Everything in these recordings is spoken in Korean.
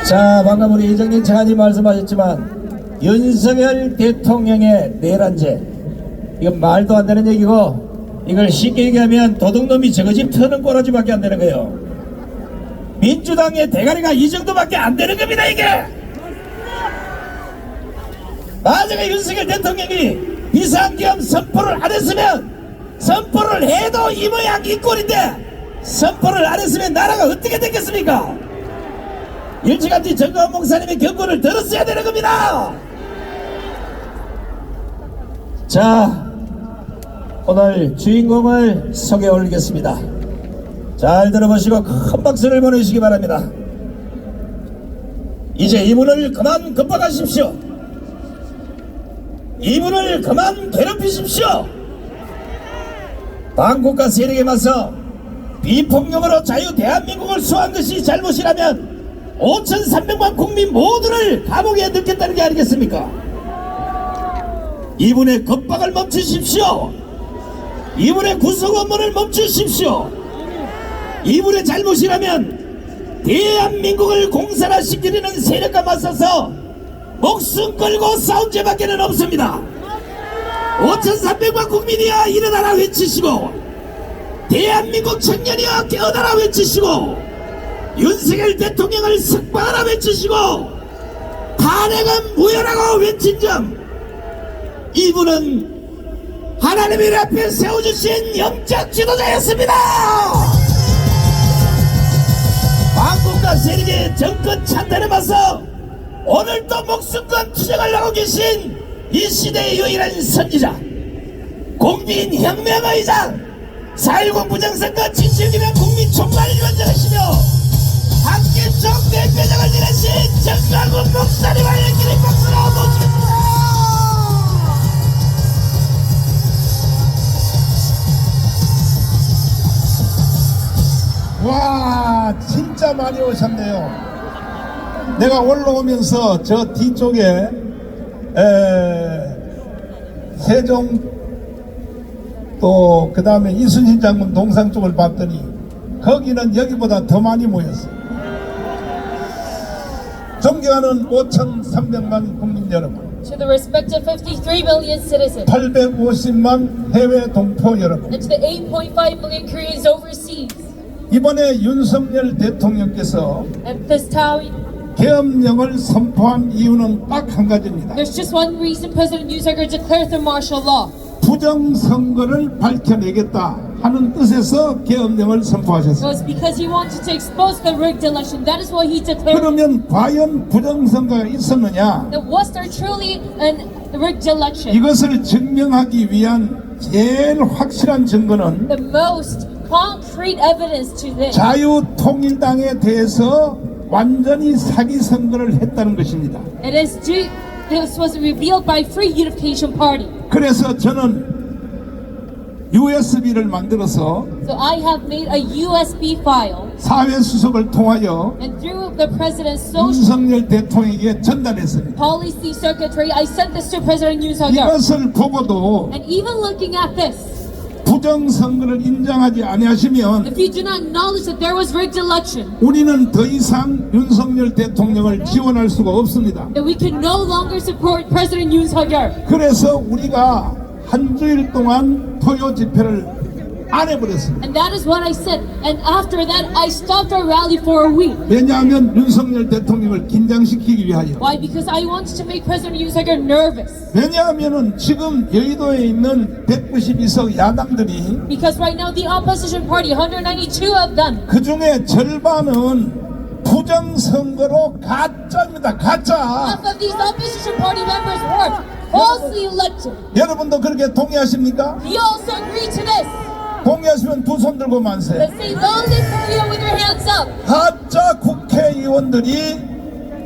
자, 방금 우리 이정진 차관님 말씀하셨지만 윤석열 대통령의 내란죄, 이건 말도 안 되는 얘기고, 이걸 쉽게 얘기하면 도둑놈이 저거 집 터는 꼬라지밖에 안 되는 거예요. 민주당의 대가리가 이 정도밖에 안 되는 겁니다. 이게 만약에 윤석열 대통령이 비상계엄 선포를 안 했으면, 선포를 해도 이 모양 이 꼴인데 선포를 안 했으면 나라가 어떻게 됐겠습니까? 일찌감치 정가원 목사님의 경고를 들었어야 되는 겁니다. 자, 오늘 주인공을 소개해 올리겠습니다. 잘 들어보시고 큰 박수를 보내주시기 바랍니다. 이제 이분을 그만 겁박하십시오. 이분을 그만 괴롭히십시오. 반국가 세력에 맞서 비폭력으로 자유 대한민국을 수호한 것이 잘못이라면 5,300만 국민 모두를 감옥에 넣겠다는 게 아니겠습니까? 이분의 겁박을 멈추십시오. 이분의 구속 업무를 멈추십시오. 이분의 잘못이라면 대한민국을 공산화시키려는 세력과 맞서서 목숨 걸고 싸운 죄밖에는 없습니다. 5,300만 국민이야 일어나라 외치시고, 대한민국 청년이야 깨어나라 외치시고, 윤석열 대통령을 석방하라 외치시고, 탄핵은 무효라고 외친 점, 이분은 하나님의 앞에 세워주신 영적 지도자였습니다. 반국가 세력의 정권 찬탈에 맞서 오늘도 목숨과 투쟁하려고 계신 이 시대의 유일한 선지자, 국민혁명의 장, 4.19 부정선거 진실규명 국민총괄위원장이시며 한기총 대표장을 지내신 정강훈 목사님을 기린 박수로 모시겠습니다. 와, 진짜 많이 오셨네요. 내가 올라오면서 저 뒤쪽에 세종 또 그 다음에 이순신 장군 동상 쪽을 봤더니 거기는 여기보다 더 많이 모였어요. 존경하는 5,300만 국민 여러분, To the respective 53 million citizens 850만 해외 동포 여러분, and to the 8.5 million Koreans overseas, 이번에 윤석열 대통령께서 at this time, 계엄령을 선포한 이유는 딱 한 가지입니다. there's just one reason President Yoon Suk-yeol declared the martial law. 부정선거를 밝혀내겠다 하는 뜻에서 계엄령을 It 선포하셨습니다. was because he wanted to expose the rigged election. That is why he declared. 그러면 과연 부정선거가 있었느냐? That was there truly a rigged election? 이것을 증명하기 위한 제일 확실한 증거는 The most concrete evidence to this 자유통일당에 대해서 완전히 사기 선거를 했다는 것입니다. this was revealed by Free Unification Party. 그래서 저는 USB를 만들어서 So I have made a USB file, 사회수석을 통하여 and through the president's social 윤석열 대통령에게 전달했습니다. policy secretary, I sent this to President Yoon Suk-yeol. 이것을 보고도 And even looking at this, 부정선거를 인정하지 아니하시면 if you do not acknowledge that there was rigged election, 우리는 더 이상 윤석열 대통령을 지원할 수가 없습니다. then we can no longer support President Yoon Suk-yeol. 그래서 우리가 한 주일 동안 토요 집회를 안 해버렸습니다. And that is what I said. And after that, I stopped our rally for a week. 왜냐하면 윤석열 대통령을 긴장시키기 위하여. Why? Because I wanted to make President Yoon Suk-yeol nervous. 왜냐하면은 지금 여의도에 있는 192석 야당들이 Because right now the opposition party, 192 of them, 그 중에 절반은 부정선거로 가짜입니다. 가짜. half of these opposition party members were falsely elected. 여러분도 그렇게 동의하십니까? Do you also agree to this? 동의하시면 두 손 들고 만세. Let's say loudly Korea with your hands up. 가짜 국회의원들이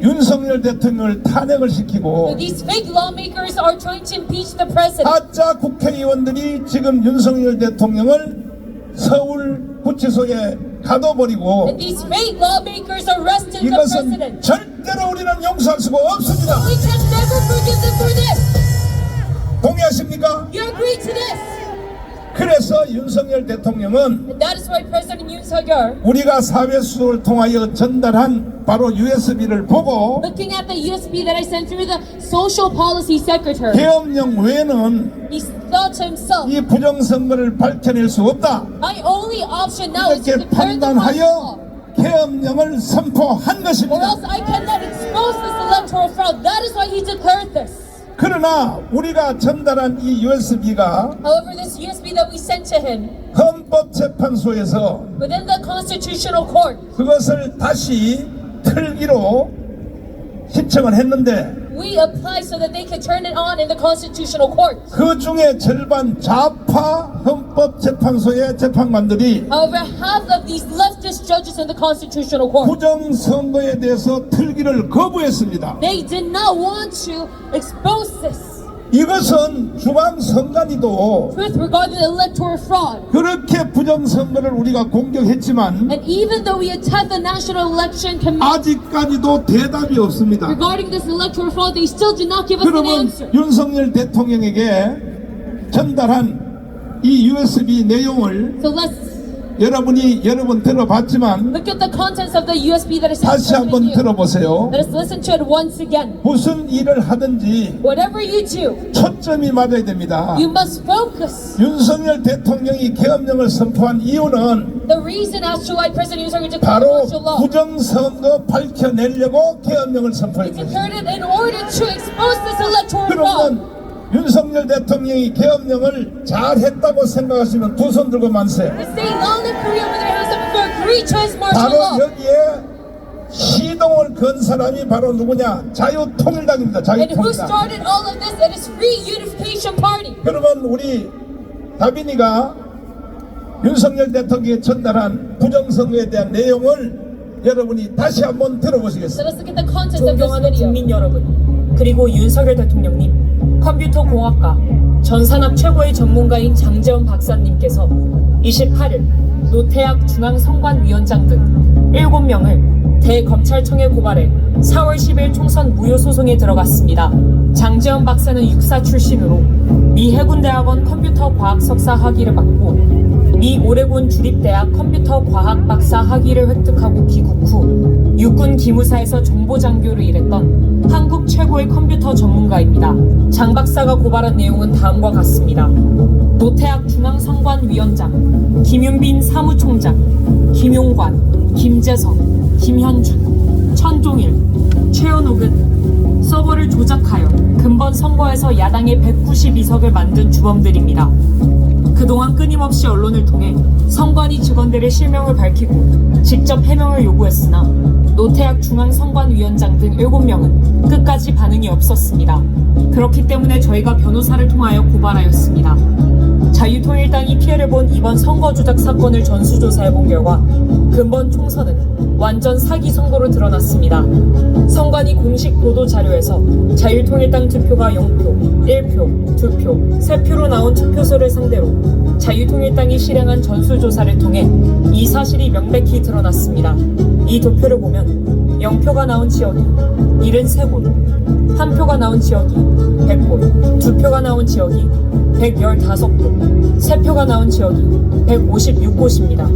윤석열 대통령을 탄핵을 So 시키고 these fake lawmakers are trying to impeach the president. 가짜 국회의원들이 지금 윤석열 대통령을 서울 구치소에 가둬버리고 And these fake lawmakers arrested the 이것은 president. 절대로 우리는 용서할 수가 없습니다. We can never forgive them for this. 동의하십니까? You agree to this? 그래서 윤석열 대통령은 And that is why President Yoon Suk-yeol, 우리가 사회수를 통하여 전달한 바로 USB를 보고 looking at the USB that I sent through the Social Policy Secretary, 계엄령 외에는 he thought to himself, 이 부정선거를 밝혀낼 수 없다. my only option now is to 이렇게 declare the martial law, 판단하여 계엄령을 선포한 or 것입니다. else I cannot expose this electoral fraud. That is why he declared this. 그러나 우리가 전달한 이 USB가 However, this USB that we sent to him 헌법재판소에서 within the Constitutional Court, 그것을 다시 틀기로 신청을 했는데 we applied so that they could turn it on in the Constitutional Court. 그 중에 절반 좌파 헌법재판소의 재판관들이 However, half of these leftist judges in the Constitutional Court, 부정선거에 대해서 틀기를 거부했습니다. they did not want to expose this 이것은 중앙선관위도 truth regarding the electoral fraud. 그렇게 부정선거를 우리가 공격했지만 And even though we attacked the National Election Commission 아직까지도 대답이 없습니다. regarding this electoral fraud, they still did not give us an 그러면 answer. 윤석열 대통령에게 전달한 이 USB 내용을 So let's 여러분이 여러 번 들어봤지만 look at the contents of the USB that I sent 다시 to 한번 you. 들어보세요. Let us listen to it once again. 무슨 일을 하든지 Whatever you do, 초점이 맞아야 됩니다. you must focus. 윤석열 대통령이 계엄령을 선포한 이유는 The reason as to why President Yoon Suk-yeol declared 바로 martial law, 부정선거 밝혀내려고 계엄령을 he 선포했습니다. declared it in order to expose this electoral fraud. 그러면 윤석열 대통령이 계엄령을 잘했다고 생각하시면 두 손 들고 만세. The state all in Korea with their hands up for agree to his martial 바로 law. 여기에 시동을 건 사람이 바로 누구냐? 자유통일당입니다. And who 자유통일당. started all of this? It is Free Unification Party. 그러면 우리 다빈이가 윤석열 대통령이 전달한 부정선거에 대한 내용을 여러분이 다시 한번 들어보시겠습니다. Let us look at the contents of this 존경하는 video. 국민 여러분, 그리고 윤석열 대통령님, 컴퓨터 공학과 전산학 최고의 전문가인 장재원 박사님께서 28일 노태학 중앙선관위원장 등 7명을 대검찰청에 고발해 4월 10일 총선 무효 소송에 들어갔습니다. 장재원 박사는 육사 출신으로 미 해군대학원 컴퓨터 과학 석사 학위를 받고 미 오레곤 주립대학 컴퓨터 과학 박사 학위를 획득하고 귀국 후 육군 기무사에서 정보장교로 일했던 한국 최고의 컴퓨터 전문가입니다. 장 박사가 고발한 내용은 다음과 같습니다. 노태학 중앙선관위원장, 김윤빈 사무총장, 김용관, 김재성, 김현준, 천종일, 최현옥은 서버를 조작하여 근본 선거에서 야당의 192석을 만든 주범들입니다. 그동안 끊임없이 언론을 통해 선관위 직원들의 실명을 밝히고 직접 해명을 요구했으나 노태학 중앙선관위원장 등 7명은 끝까지 반응이 없었습니다. 그렇기 때문에 저희가 변호사를 통하여 고발하였습니다. 자유통일당이 피해를 본 이번 선거 조작 사건을 전수조사해본 결과 근본 총선은 완전 사기 선거로 드러났습니다. 선관위 공식 보도 자료에서 자유통일당 투표가 0표, 1표, 2표, 3표로 나온 투표소를 상대로 자유통일당이 실행한 전수조사를 통해 이 사실이 명백히 드러났습니다. 이 도표를 보면 0표가 나온 지역이 73곳, 1표가 나온 지역이 100곳, 2표가 나온 지역이 115곳, 3표가 나온 지역이 156곳입니다.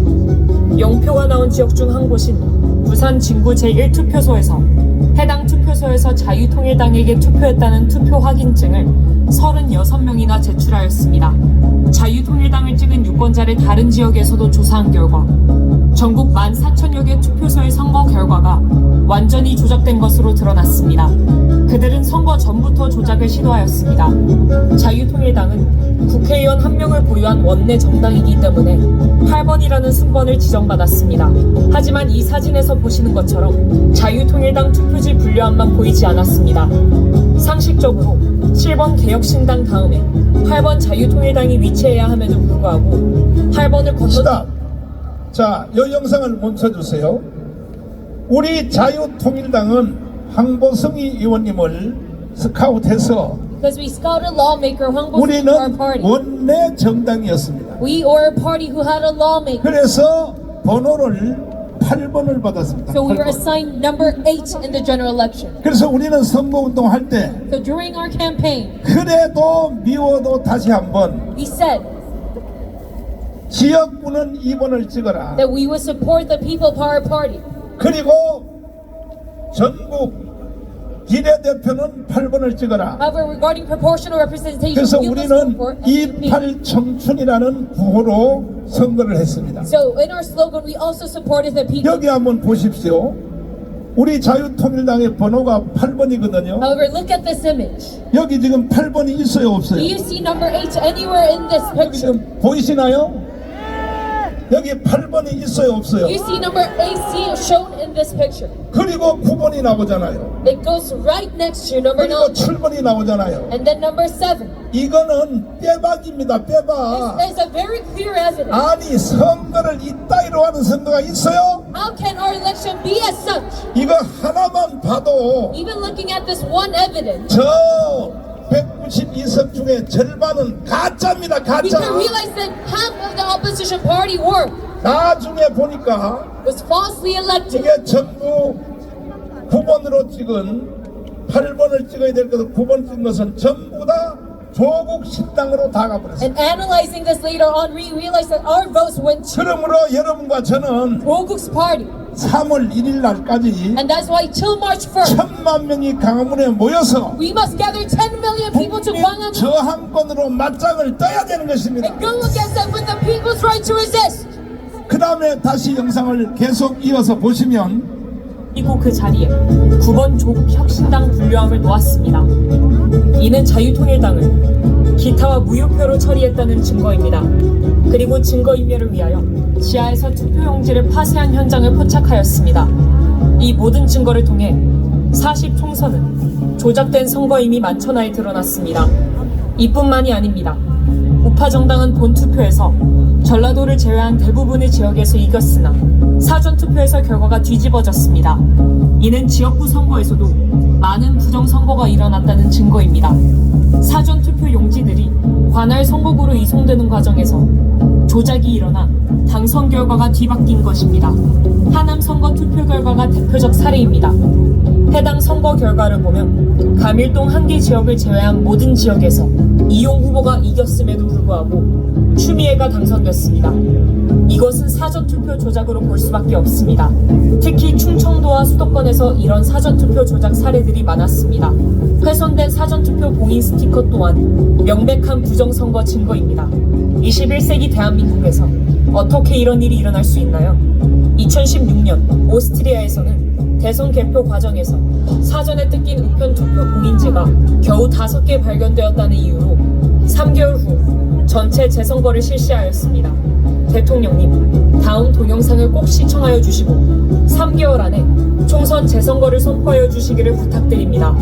0표가 나온 지역 중 한 곳인 부산 진구 제1투표소에서 해당 투표소에서 자유통일당에게 투표했다는 투표 확인증을 36명이나 제출하였습니다. 자유통일당을 찍은 유권자를 다른 지역에서도 조사한 결과 전국 14,000여 개 투표소의 선거 결과가 완전히 조작된 것으로 드러났습니다. 그들은 선거 전부터 조작을 시도하였습니다. 자유통일당은 국회의원 1명을 보유한 원내 정당이기 때문에 8번이라는 순번을 지정받았습니다. 하지만 이 사진에서 보시는 것처럼 자유통일당 투표지 분류함만 보이지 않았습니다. 상식적으로 7번 개혁신당 다음에 8번 자유통일당이 위치해야 함에도 불구하고 8번을 건너 스탑. 자, 이 영상을 멈춰주세요. 우리 자유통일당은 황보성이 의원님을 스카우트해서 Because we scouted lawmaker Hwang Bo-seung 우리는 for our party. 원내 정당이었습니다. We were a party who had a lawmaker. 그래서 번호를 8번을 받았습니다. So we were 8번. assigned number 8 in the general election. 그래서 우리는 선거운동 할 때 So during our campaign, 그래도 미워도 다시 한번 we said, 지역구는 2번을 찍어라. that we would support the People Power Party. 그리고 전국 비례대표는 8번을 찍어라. However, regarding proportional representation, 그래서 we must 우리는 support SDP. 28 청춘이라는 구호로 선거를 했습니다. So in our slogan, we also supported the people. 여기 한번 보십시오. 우리 자유통일당의 번호가 8번이거든요. However, look at this image. 여기 지금 8번이 있어요, 없어요? Do you see number 8 anywhere in this 여기 picture? 지금 보이시나요? 여기 8번이 있어요, 없어요? You see number 8 shown in this picture. 그리고 9번이 나오잖아요. It goes right next to number 그리고 9 7번이 나오잖아요. and then number 7. 이거는 빼박입니다, 빼박. There's a very clear evidence. 아니, 선거를 이따위로 하는 선거가 있어요? How can our election be as such? 이거 하나만 봐도 Even looking at this one evidence, 저 192석 중에 절반은 가짜입니다, we 가짜. can realize that half of the opposition party were 나중에 보니까 was falsely elected. 이게 전부 9번으로 찍은 8번을 찍어야 될 것을 9번 찍은 것은 전부 다 조국 신당으로 다 가버렸어요. And analyzing this later on, we realized that our votes went to 그러므로 여러분과 저는 Roguk's party. 3월 1일 날까지 And that's why till March 1st, 1,000만 명이 강화문에 모여서 we must gather 10 million people to 국민 Gwanghwamun 저항권으로 맞짱을 떠야 되는 것입니다. and go against them with the people's right to resist. 그 다음에 다시 영상을 계속 이어서 보시면 그리고 그 자리에 9번 조국 혁신당 분류함을 놓았습니다. 이는 자유통일당을 기타와 무효표로 처리했다는 증거입니다. 그리고 증거인멸을 위하여 지하에서 투표용지를 파쇄한 현장을 포착하였습니다. 이 모든 증거를 통해 40 총선은 조작된 선거임이 만천하에 드러났습니다. 이뿐만이 아닙니다. 우파 정당은 본투표에서 전라도를 제외한 대부분의 지역에서 이겼으나 사전투표에서 결과가 뒤집어졌습니다. 이는 지역구 선거에서도 많은 부정선거가 일어났다는 증거입니다. 사전투표 용지들이 관할 선거구로 이송되는 과정에서 조작이 일어나 당선 결과가 뒤바뀐 것입니다. 하남 선거 투표 결과가 대표적 사례입니다. 해당 선거 결과를 보면 감일동 한 개 지역을 제외한 모든 지역에서 이용 후보가 이겼음에도 불구하고 추미애가 당선됐습니다. 이것은 사전투표 조작으로 볼 수밖에 없습니다. 특히 충청도와 수도권에서 이런 사전투표 조작 사례들이 많았습니다. 훼손된 사전투표 봉인 스티커 또한 명백한 부정선거 증거입니다. 21세기 대한민국에서 어떻게 이런 일이 일어날 수 있나요? 2016년 오스트리아에서는 대선 개표 과정에서 사전에 뜯긴 우편 투표 봉인지가 겨우 5개 발견되었다는 이유로 3개월 후 전체 재선거를 실시하였습니다. 대통령님, 다음 동영상을 꼭 시청하여 주시고 3개월 안에 총선 재선거를 선포하여 주시기를 부탁드립니다.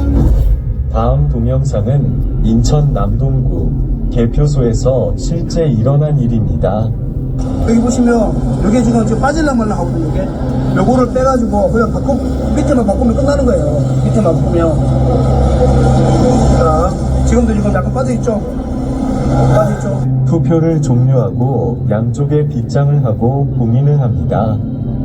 다음 동영상은 인천 남동구 개표소에서 실제 일어난 일입니다. 여기 보시면 이게 지금 빠질라 말라 하고 이게 요거를 빼가지고 그냥 밑에만 바꾸면 끝나는 거예요. 밑에만 바꾸면. 자, 지금도 지금 약간 빠져있죠? 빠져있죠? 투표를 종료하고 양쪽에 빗장을 하고 봉인을 합니다.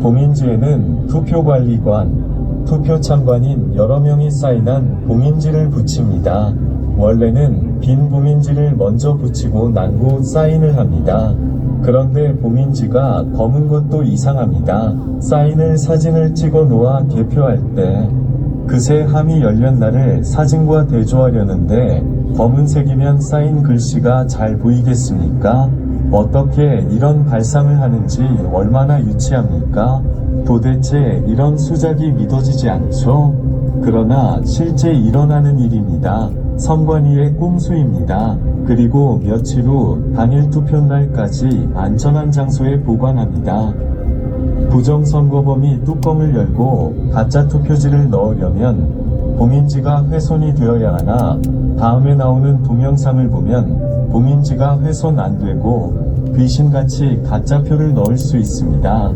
봉인지에는 투표관리관, 투표참관인 여러 명이 사인한 봉인지를 붙입니다. 원래는 빈 봉인지를 먼저 붙이고 난 후 사인을 합니다. 그런데 봉인지가 검은 것도 이상합니다. 사인을 사진을 찍어 놓아 개표할 때 그새 함이 열린 날을 사진과 대조하려는데 검은색이면 사인 글씨가 잘 보이겠습니까? 어떻게 이런 발상을 하는지 얼마나 유치합니까? 도대체 이런 수작이 믿어지지 않죠? 그러나 실제 일어나는 일입니다. 선관위의 꼼수입니다. 그리고 며칠 후 당일 투표날까지 안전한 장소에 보관합니다. 부정선거범이 뚜껑을 열고 가짜 투표지를 넣으려면 봉인지가 훼손이 되어야 하나 다음에 나오는 동영상을 보면 봉인지가 훼손 안 되고 귀신같이 가짜표를 넣을 수 있습니다.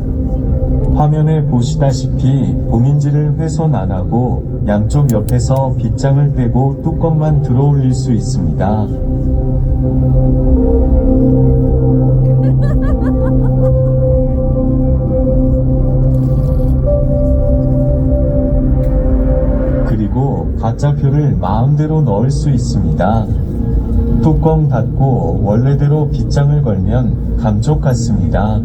화면에 보시다시피 봉인지를 훼손 안 하고 양쪽 옆에서 빗장을 떼고 뚜껑만 들어 올릴 수 있습니다. 그리고 가짜표를 마음대로 넣을 수 있습니다. 뚜껑 닫고 원래대로 빗장을 걸면 감쪽 같습니다.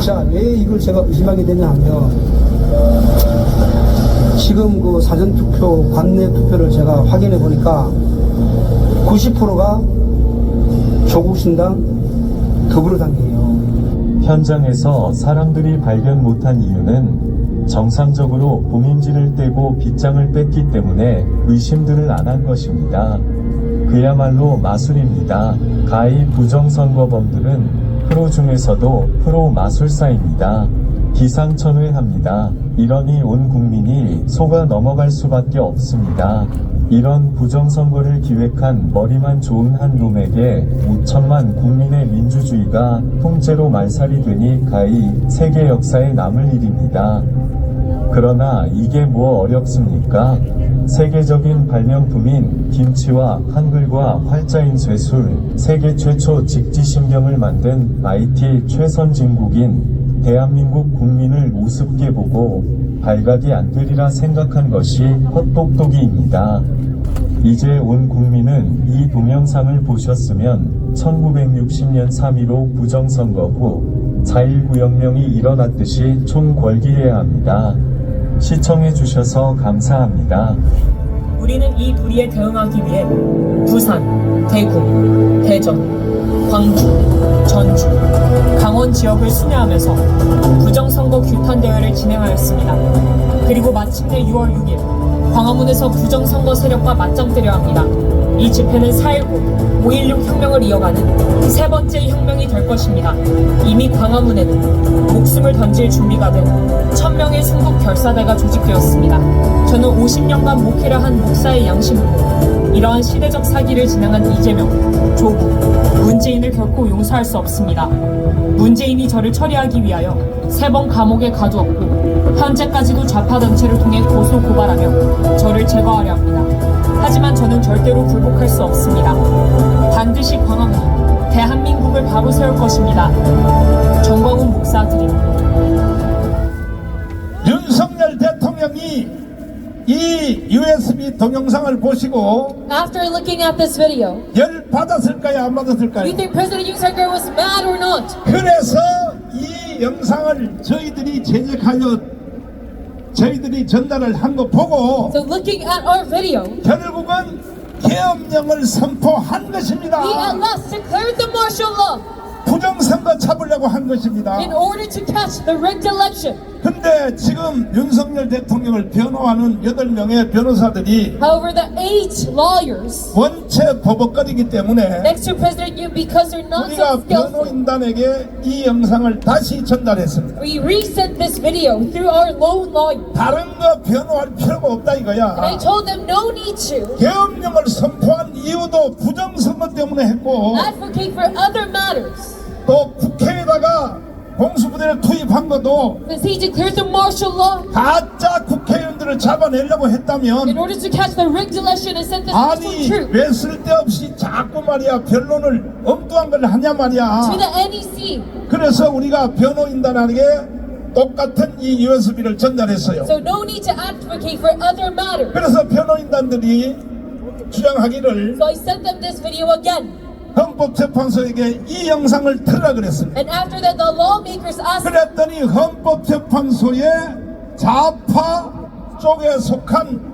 자, 왜 이걸 제가 의심하게 되냐 하면 지금 그 사전투표, 관내투표를 제가 확인해 보니까 90%가 조국신당, 더불어당이에요. 현장에서 사람들이 발견 못한 이유는 정상적으로 봉인지를 떼고 빗장을 뺐기 때문에 의심들을 안 한 것입니다. 그야말로 마술입니다. 가히 부정선거범들은 프로 중에서도 프로 마술사입니다. 기상천외합니다. 이러니 온 국민이 속아 넘어갈 수밖에 없습니다. 이런 부정선거를 기획한 머리만 좋은 한 놈에게 5천만 국민의 민주주의가 통째로 말살이 되니 가히 세계 역사에 남을 일입니다. 그러나 이게 뭐 어렵습니까? 세계적인 발명품인 김치와 한글과 활자인 쇠술, 세계 최초 직지심경을 만든 IT 최선진국인 대한민국 국민을 우습게 보고 발각이 안 되리라 생각한 것이 헛똑똑이입니다. 이제 온 국민은 이 동영상을 보셨으면 1960년 3.15 부정선거 후 4.19 혁명이 일어났듯이 총궐기해야 합니다. 시청해주셔서 감사합니다. 우리는 이 불의에 대응하기 위해 부산, 대구, 대전, 광주, 전주, 강원 지역을 순회하면서 부정선거 규탄 대회를 진행하였습니다. 그리고 마침내 6월 6일 광화문에서 부정선거 세력과 맞짱 뜨려 합니다. 이 집회는 4.19, 5.16 혁명을 이어가는 세 번째 혁명이 될 것입니다. 이미 광화문에는 목숨을 던질 준비가 된 1000명의 승국 결사대가 조직되었습니다. 저는 50년간 목회를 한 목사의 양심으로 이러한 시대적 사기를 진행한 이재명, 조국, 문재인을 결코 용서할 수 없습니다. 문재인이 저를 처리하기 위하여 3번 감옥에 가두었고 현재까지도 좌파단체를 통해 고소 고발하며 저를 제거하려 합니다. 하지만 저는 절대로 굴복할 수 없습니다. 반드시 광화문, 대한민국을 바로 세울 것입니다. 정광훈 목사 드립니다. 윤석열 대통령이 이 USB 동영상을 보시고 After looking at this video, 열 받았을까요? 안 do 받았을까요? you think President Yoon Suk-yeol was mad or not? 그래서 이 영상을 저희들이 제작하여 저희들이 전달을 한 거 보고 So looking at our video, 결국은 계엄령을 선포한 것입니다. he at last declared the martial law 부정선거 잡으려고 한 것입니다. in order to catch the rigged election. 근데 지금 윤석열 대통령을 변호하는 8명의 변호사들이 However, the 8 lawyers 원체 버벅거리기 때문에 next to President Yoon, because they're not 우리가 so skillful, 변호인단에게 이 영상을 다시 전달했습니다. we resent this video through our lone lawyer. 다른 거 변호할 필요가 없다 And I 이거야. told them no need to 계엄령을 선포한 이유도 부정선거 때문에 했고 advocate for other matters. 또 국회에다가 공수부대를 투입한 것도 Because he declared the martial law 가짜 국회의원들을 잡아내려고 in 했다면 order to catch the rigged election and send this 아니 official truth 왜 쓸데없이 자꾸 말이야 변론을 엉뚱한 걸 하냐 말이야. to the NEC. 그래서 우리가 변호인단에게 똑같은 이 USB를 전달했어요. So no need to advocate for other matters. 그래서 변호인단들이 주장하기를 So I sent them this video again. 헌법재판소에게 이 영상을 틀라 그랬습니다. And after that, the lawmakers asked 그랬더니 헌법재판소의 좌파 쪽에 속한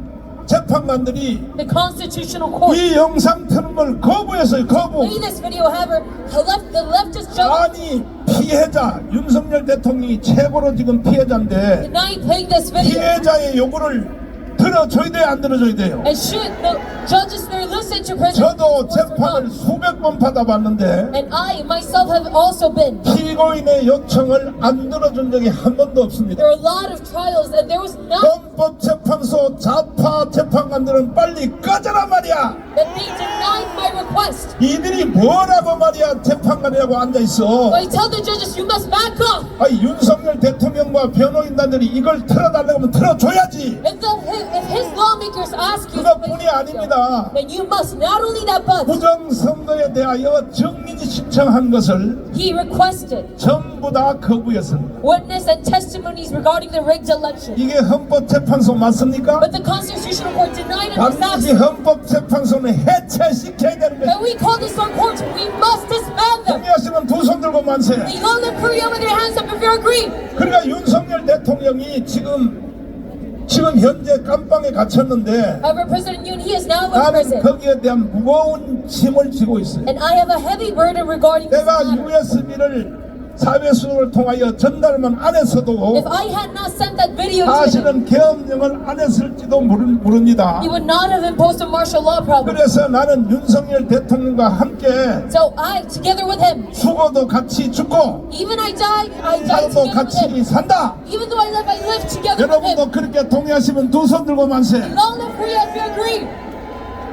재판관들이 the Constitutional Court 이 영상 틀는 걸 거부했어요. 거부. play this video. However, the leftist judge 아니 피해자 윤석열 대통령이 최고로 지금 피해자인데 denied playing this video. 피해자의 요구를 들어줘야 돼요, 안 들어줘야 돼요? And should the judges there listen to President 저도 Yoon Suk-yeol or 재판을 not? 수백 번 받아봤는데 And I myself have also been. 피고인의 요청을 안 들어준 적이 한 번도 없습니다. There are a lot of trials, and there was not 헌법재판소 좌파 재판관들은 빨리 꺼져라 말이야. that they denied my request. 이들이 뭐라고 말이야 재판관이라고 앉아있어. So I tell the judges, you must back off. 아니 윤석열 대통령과 변호인단들이 이걸 틀어달라고 하면 틀어줘야지. If his lawmakers speakers ask you, 그것뿐이 아닙니다. then you must not only that, but 부정선거에 대하여 증인이 신청한 것을 he requested 전부 다 거부했습니다. witness and testimonies regarding the rigged election. 이게 헌법재판소 맞습니까? But the Constitutional Court denied it. It's 반드시 absolute. 헌법재판소는 해체시켜야 되는 거예요. And we call this our courts. We must disband them. 동의하시면 두 손 들고 만세. The all in Korea with your hands up if you agree. 그러니까 윤석열 대통령이 지금 현재 깜빵에 갇혔는데 However, President Yoon, he is now in 나는 prison. 거기에 대한 무거운 짐을 지고 있어요. And I have a heavy burden regarding this 내가 matter. USB를 사회수를 통하여 전달만 안 했어도 If I had not sent that video to him, 사실은 계엄령을 안 했을지도 모릅니다. he would not have imposed a martial law problem. 그래서 나는 윤석열 대통령과 함께 So I, together with him, 죽어도 같이 죽고 even I die 살도 together with 같이 him. 산다. Even though I live together with him. 여러분도 그렇게 동의하시면 두 손 들고 만세. All in Korea if you agree.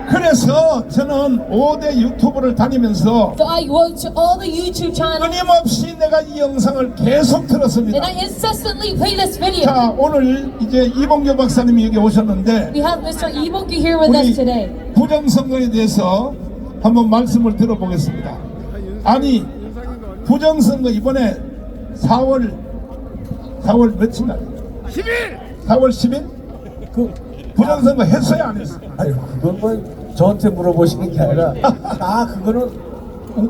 그래서 저는 5대 유튜브를 다니면서 So I go to all the YouTube channels 끊임없이 내가 이 영상을 계속 들었습니다. and I incessantly play this video. 자, 오늘 이제 이봉규 박사님이 여기 오셨는데 We have Mr. Lee Bong-kyu here with us 우리 today. 부정선거에 대해서 한번 말씀을 들어보겠습니다. 아니, 부정선거 이번에 4월 며칠 날? 10일! 4월 10일? 부정선거 했어요, 안 했어요? 아니 그건 뭐 저한테 물어보시는 게 아니라 그거는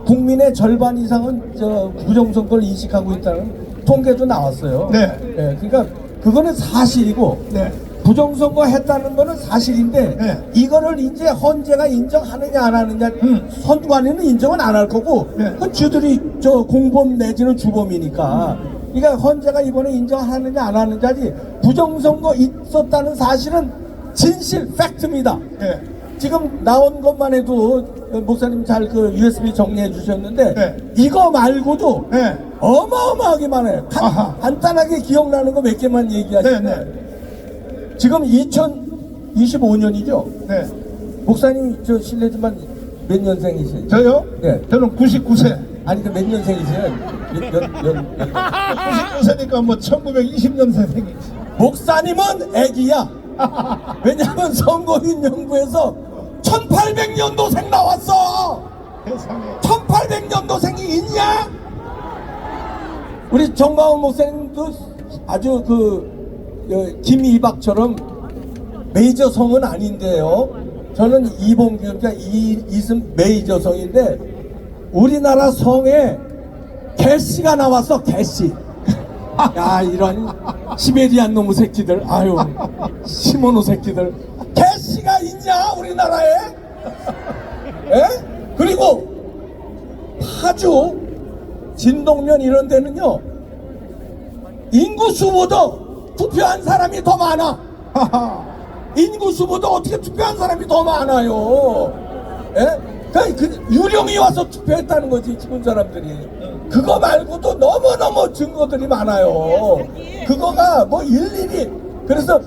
국민의 절반 이상은 저 부정선거를 인식하고 있다는 통계도 나왔어요. 네. 그러니까 그거는 사실이고 네. 부정선거 했다는 거는 사실인데 네. 이거를 이제 헌재가 인정하느냐 안 하느냐 선관위는 인정은 안 할 거고 네. 그 주들이 저 공범 내지는 주범이니까 그러니까 헌재가 이번에 인정하느냐 안 하느냐지 부정선거 있었다는 사실은 진실 팩트입니다. 네. 지금 나온 것만 해도 목사님 잘 그 USB 정리해 주셨는데 네. 이거 말고도 네. 어마어마하게 많아요. 아하. 간단하게 기억나는 거 몇 개만 얘기하시면 네, 지금 2025년이죠. 네. 목사님 저 실례지만 몇 년생이세요? 저요? 네. 저는 99세. 아니 그 몇 년생이세요? 99세니까 뭐 1920년생이지. 목사님은 애기야. 왜냐면 선거인 연구에서 1800년도생 나왔어. 세상에. 1800년도생이 있냐? 우리 정광훈 목사님도 아주 김이박처럼 메이저 성은 아닌데요. 저는 이봉규 그러니까 이승 메이저 성인데 우리나라 성에 개씨가 나왔어. 개씨. 야 이런 시베리안 놈의 새끼들. 아유 시모노 새끼들. 개씨가 있냐 우리나라에? 에? 그리고 파주 진동면 이런 데는요 인구수보다 투표한 사람이 더 많아. 인구수보다 어떻게 투표한 사람이 더 많아요. 예? 그 유령이 와서 투표했다는 거지 죽은 사람들이. 그거 말고도 너무너무 증거들이 많아요. 그거가 뭐 일일이 그래서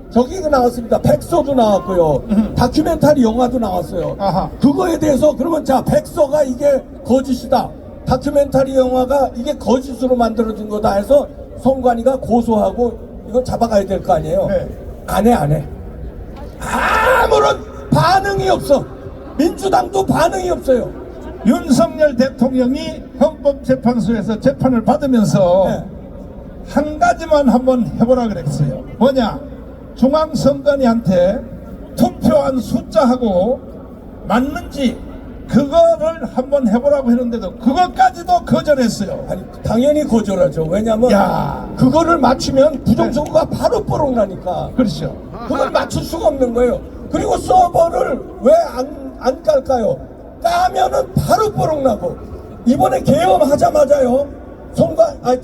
저기 나왔습니다. 백서도 나왔고요. 다큐멘터리 영화도 나왔어요. 아하. 그거에 대해서 그러면 자 백서가 이게 거짓이다. 다큐멘터리 영화가 이게 거짓으로 만들어진 거다 해서 선관위가 고소하고 이거 잡아가야 될 거 아니에요. 네. 안 해. 아무런 반응이 없어. 민주당도 반응이 없어요. 윤석열 대통령이 헌법재판소에서 재판을 받으면서 네. 한 가지만 한번 해보라 그랬어요. 뭐냐? 중앙선관위한테 투표한 숫자하고 맞는지 그거를 한번 해보라고 했는데도 그것까지도 거절했어요. 아니 당연히 거절하죠. 왜냐면 야. 그거를 맞추면 부정선거가 바로 뽀록 나니까. 그렇죠. 그걸 맞출 수가 없는 거예요. 그리고 서버를 왜 안 깔까요? 까면은 바로 뽀록 나고. 이번에 계엄하자마자요.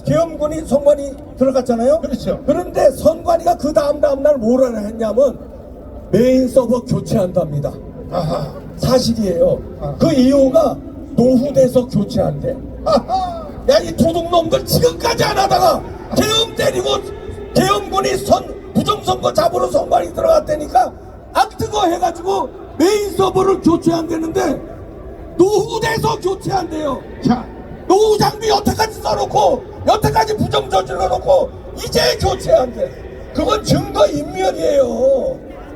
계엄군이 선관위 들어갔잖아요. 그렇죠. 그런데 선관위가 그 다음날 뭐라 했냐면 메인 서버 교체한답니다. 아하. 사실이에요. 그 이유가 노후돼서 교체한대. 야, 이 도둑놈들 지금까지 안 하다가 계엄 때리고 계엄군이 부정선거 잡으러 선관위 들어갔다니까 악뜨거 해가지고 메인 서버를 교체한다는데 노후돼서 교체한대요. 자, 노후 장비 여태까지 써놓고 여태까지 부정 저질러놓고 이제 교체한대. 그건 증거 인멸이에요.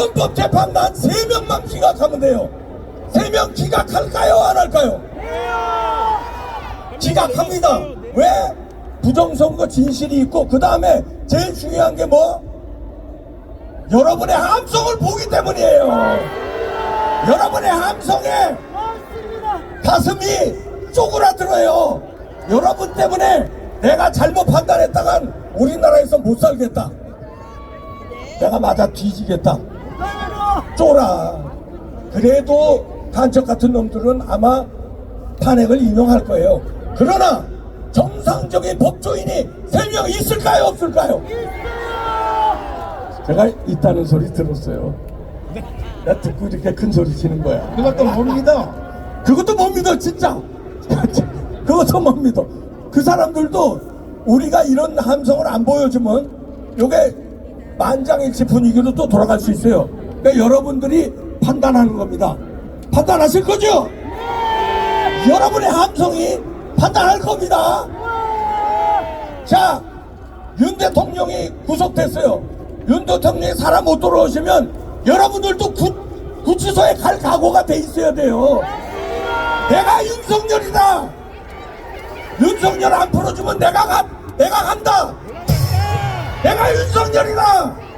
헌법재판관 3명만 기각하면 돼요. 3명 기각할까요? 안 할까요? 기각합니다. 왜? 부정선거 진실이 있고 그 다음에 제일 중요한 게 뭐? 여러분의 함성을 보기 때문이에요. 여러분의 함성에 가슴이 쪼그라들어요. 여러분 때문에 내가 잘못 판단했다간 우리나라에서 못 살겠다. 내가 맞아 뒤지겠다. 쫄아. 그래도 간첩 같은 놈들은 아마 탄핵을 인용할 거예요. 그러나 정상적인 법조인이 3명 있을까요? 없을까요? 제가 있다는 소리 들었어요. 나 듣고 이렇게 큰 소리 치는 거야. 그것도 못 믿어. 그것도 못 믿어 진짜. 그것도 못 믿어. 그 사람들도 우리가 이런 함성을 안 보여주면 요게 만장일치 분위기로 또 돌아갈 수 있어요. 그러니까 여러분들이 판단하는 겁니다. 판단하실 거죠? 여러분의 함성이 판단할 겁니다. 자, 윤 대통령이 구속됐어요. 윤 대통령이 사람 못 돌아오시면 여러분들도 구치소에 갈 각오가 돼 있어야 돼요. 내가 윤석열이다. 윤석열 안 풀어주면 내가 간다. 내가 윤석열이다.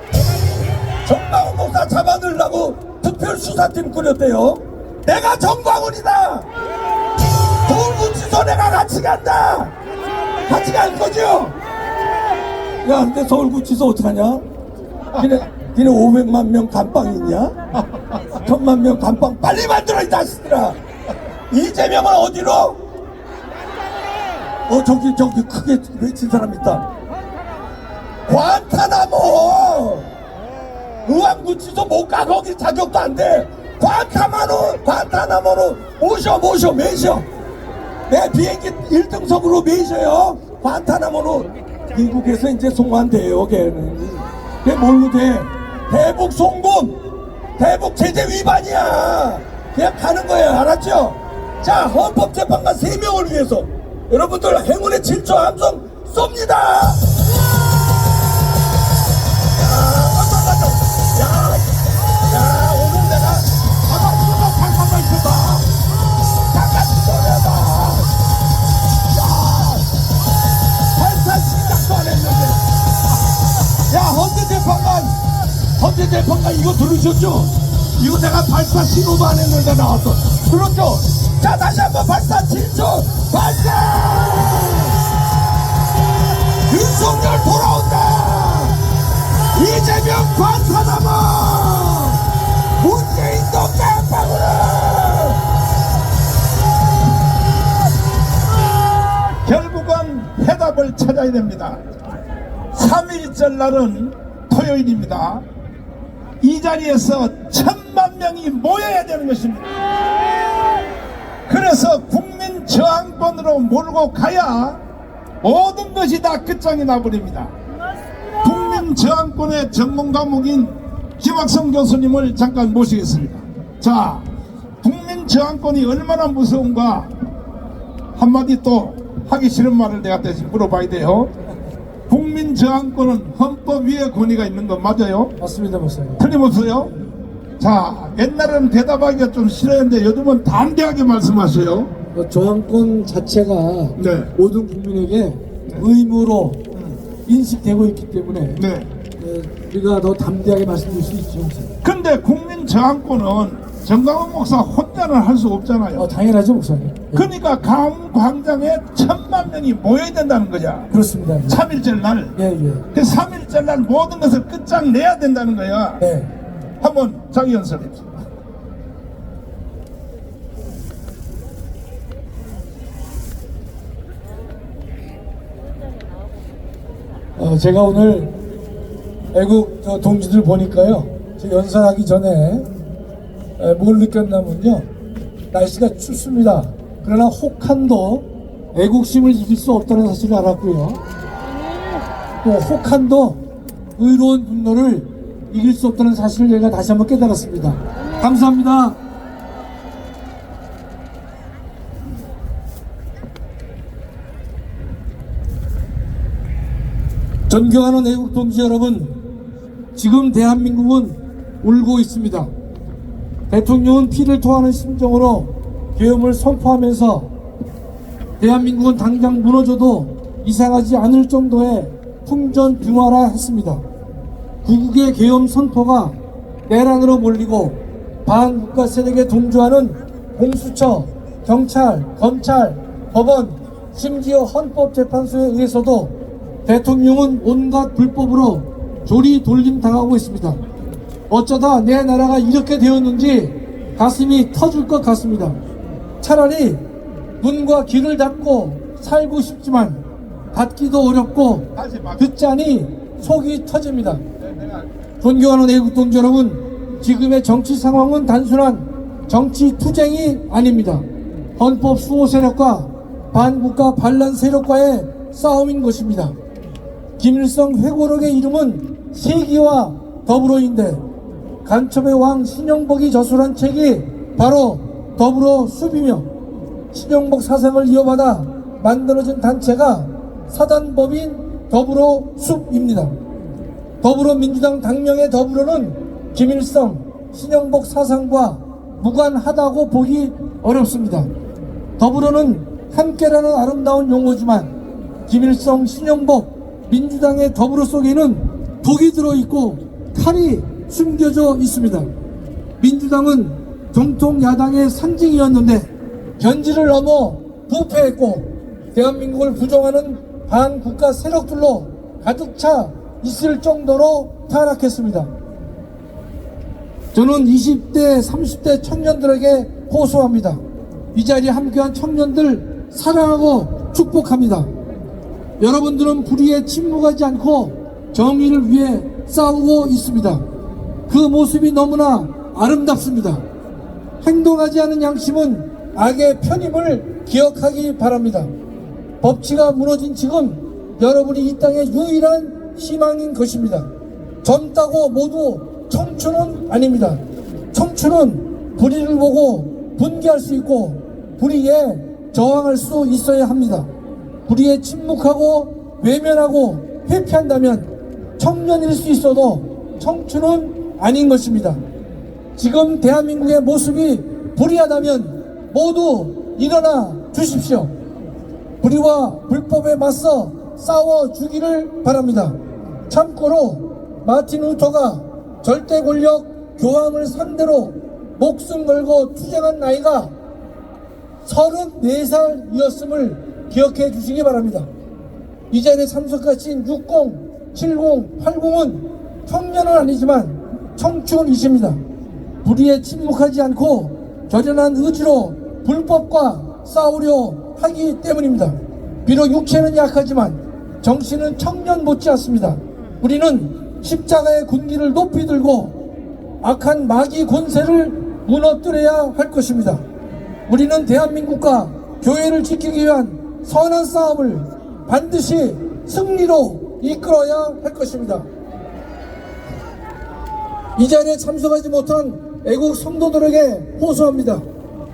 정광훈 목사 잡아넣으려고 특별수사팀 꾸렸대요. 내가 정광훈이다. 서울구치소 내가 같이 간다. 같이 갈 거죠? 야, 근데 서울구치소 어떡하냐? 니네 500만 명 감방 있냐? 1000만 명 감방 빨리 만들어 이 자식들아. 이재명은 어디로? 저기 크게 외친 사람 있다. 관타나모. 의왕구치소 못 가. 거기 자격도 안 돼. 관타나모로 모셔 매셔. 내 비행기 1등석으로 매셔요. 관타나모로. 미국에서 이제 송환돼요. 걔는 걔 뭘로 돼? 대북 송금, 대북 제재 위반이야. 그냥 가는 거예요. 알았죠? 자, 헌법재판관 3명을 위해서 여러분들 행운의 7초 함성 쏩니다. 야, 오늘 내가 바닥으로 발판만 있었다. 잠깐 기다려봐. 야, 발판 시작도 안 했는데. 야, 헌재재판관 이거 들으셨죠? 이거 내가 발사 신호도 안 했는데 나왔어. 그렇죠? 자, 다시 한번 발사 7초 발사! 윤석열 돌아온다! 이재명 관타나모! 문재인도 깜빡으로! 결국은 해답을 찾아야 됩니다. 3.1절 날은 토요일입니다. 이 자리에서 1000만 명이 모여야 되는 것입니다. 그래서 국민 저항권으로 몰고 가야 모든 것이 다 끝장이 나버립니다. 국민 저항권의 전문 과목인 김학성 교수님을 잠깐 모시겠습니다. 자, 국민 저항권이 얼마나 무서운가 한마디 또 하기 싫은 말을 내가 대신 물어봐야 돼요. 국민 저항권은 헌법 위에 권위가 있는 건 맞아요? 맞습니다, 목사님. 틀림없어요? 자, 옛날에는 대답하기가 좀 싫었는데 요즘은 담대하게 말씀하세요. 저항권 자체가 네. 모든 국민에게 의무로 인식되고 있기 때문에 네. 우리가 더 담대하게 말씀드릴 수 있죠. 근데 국민 저항권은 정광훈 목사 혼자는 할 수 없잖아요. 당연하죠, 목사님. 그러니까 광장에 1000만 명이 모여야 된다는 거야. 그렇습니다. 3.1절 날. 예. 그 3.1절 날 모든 것을 끝장내야 된다는 거야. 네. 한번 자기 연설해 주세요. 제가 오늘 애국 동지들 보니까요, 제 연설하기 전에 뭘 느꼈냐면요, 날씨가 춥습니다. 그러나 혹한도 애국심을 이길 수 없다는 사실을 알았고요, 또 혹한도 의로운 분노를 이길 수 없다는 사실을 제가 다시 한번 깨달았습니다. 감사합니다. 존경하는 애국 동지 여러분, 지금 대한민국은 울고 있습니다. 대통령은 피를 토하는 심정으로 계엄을 선포하면서 대한민국은 당장 무너져도 이상하지 않을 정도의 풍전등화라 했습니다. 구국의 계엄 선포가 내란으로 몰리고 반국가 세력에 동조하는 공수처, 경찰, 검찰, 법원, 심지어 헌법재판소에 의해서도 대통령은 온갖 불법으로 조리 돌림 당하고 있습니다. 어쩌다 내 나라가 이렇게 되었는지 가슴이 터질 것 같습니다. 차라리 문과 귀를 닫고 살고 싶지만 닫기도 어렵고 듣자니 속이 터집니다. 존경하는 애국동지 여러분, 지금의 정치 상황은 단순한 정치 투쟁이 아닙니다. 헌법 수호 세력과 반국가 반란 세력과의 싸움인 것입니다. 김일성 회고록의 이름은 세기와 더불어인데 간첩의 왕 신영복이 저술한 책이 바로 더불어 숲이며 신영복 사상을 이어받아 만들어진 단체가 사단법인 더불어 숲입니다. 더불어민주당 당명의 더불어는 김일성, 신영복 사상과 무관하다고 보기 어렵습니다. 더불어는 함께라는 아름다운 용어지만 김일성, 신영복, 민주당의 더불어 속에는 독이 들어있고 칼이 숨겨져 있습니다. 민주당은 정통 야당의 상징이었는데 견지를 넘어 부패했고 대한민국을 부정하는 반국가 세력들로 가득 차 있을 정도로 타락했습니다. 저는 20대, 30대 청년들에게 호소합니다. 이 자리에 함께한 청년들 사랑하고 축복합니다. 여러분들은 불의에 침묵하지 않고 정의를 위해 싸우고 있습니다. 그 모습이 너무나 아름답습니다. 행동하지 않은 양심은 악의 편임을 기억하기 바랍니다. 법치가 무너진 지금 여러분이 이 땅의 유일한 희망인 것입니다. 젊다고 모두 청춘은 아닙니다. 청춘은 불의를 보고 분개할 수 있고 불의에 저항할 수 있어야 합니다. 불의에 침묵하고 외면하고 회피한다면 청년일 수 있어도 청춘은 아닌 것입니다. 지금 대한민국의 모습이 불의하다면 모두 일어나 주십시오. 불의와 불법에 맞서 싸워주기를 바랍니다. 참고로 마틴 루터가 절대 권력 교황을 상대로 목숨 걸고 투쟁한 나이가 34살이었음을 기억해 주시기 바랍니다. 이 자리에 참석하신 60, 70, 80은 청년은 아니지만 청춘이십니다. 불의에 침묵하지 않고 결연한 의지로 불법과 싸우려 하기 때문입니다. 비록 육체는 약하지만 정신은 청년 못지않습니다. 우리는 십자가의 군기를 높이 들고 악한 마귀 권세를 무너뜨려야 할 것입니다. 우리는 대한민국과 교회를 지키기 위한 선한 싸움을 반드시 승리로 이끌어야 할 것입니다. 이 자리에 참석하지 못한 애국 성도들에게 호소합니다.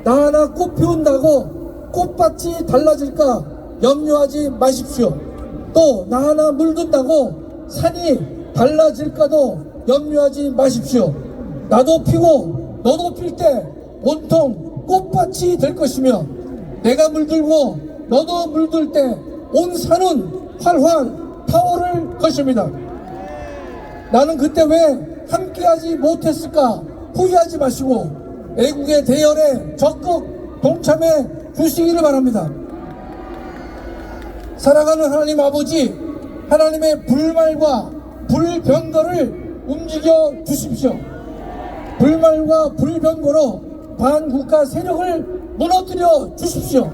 나 하나 꽃 피운다고 꽃밭이 달라질까 염려하지 마십시오. 또 나 하나 물든다고 산이 달라질까도 염려하지 마십시오. 나도 피고 너도 필 때 온통 꽃밭이 될 것이며 내가 물들고 너도 물들 때 온 산은 활활 타오를 것입니다. 나는 그때 왜 함께하지 못했을까 후회하지 마시고 애국의 대열에 적극 동참해 주시기를 바랍니다. 사랑하는 하나님 아버지, 하나님의 불말과 불변거를 움직여 주십시오. 불말과 불변거로 반국가 세력을 무너뜨려 주십시오.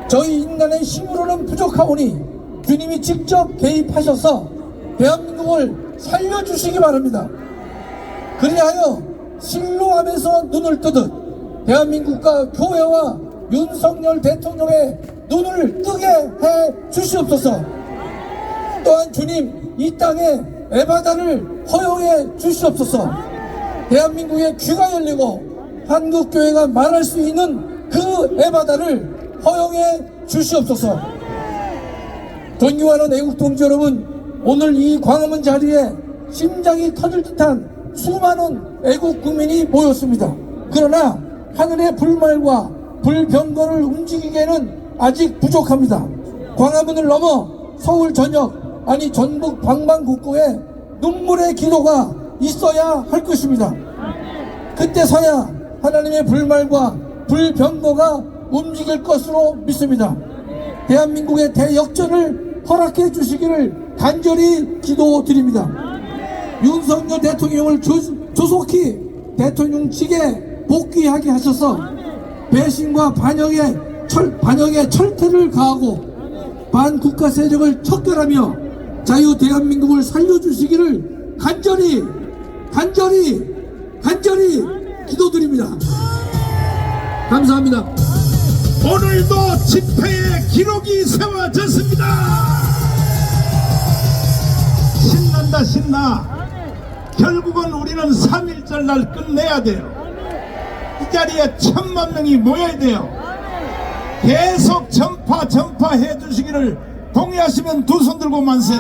저희 인간의 힘으로는 부족하오니 주님이 직접 개입하셔서 대한민국을 살려주시기 바랍니다. 그리하여 신로하면서 눈을 뜨듯 대한민국과 교회와 윤석열 대통령의 눈을 뜨게 해 주시옵소서. 또한 주님, 이 땅에 에바다를 허용해 주시옵소서. 대한민국의 귀가 열리고 한국교회가 말할 수 있는 그 에바다를 허용해 주시옵소서. 존경하는 애국동지 여러분, 오늘 이 광화문 자리에 심장이 터질 듯한 수많은 애국 국민이 모였습니다. 그러나 하늘의 불말과 불병거를 움직이기에는 아직 부족합니다. 광화문을 넘어 서울 전역, 아니 전국 방방곡곡에 눈물의 기도가 있어야 할 것입니다. 그때서야 하나님의 불말과 불병거가 움직일 것으로 믿습니다. 대한민국의 대역전을 허락해 주시기를 간절히 기도드립니다. 윤석열 대통령을 조속히 대통령직에 복귀하게 하셔서 배신과 반역의 철퇴를 가하고 반국가 세력을 척결하며 자유 대한민국을 살려주시기를 간절히 기도드립니다. 감사합니다. 오늘도 집회의 기록이 세워졌습니다. 신난다 신나. 결국은 우리는 3.1절 날 끝내야 돼요. 이 자리에 1000만 명이 모여야 돼요. 계속 전파해 주시기를 동의하시면 두 손 들고 만세.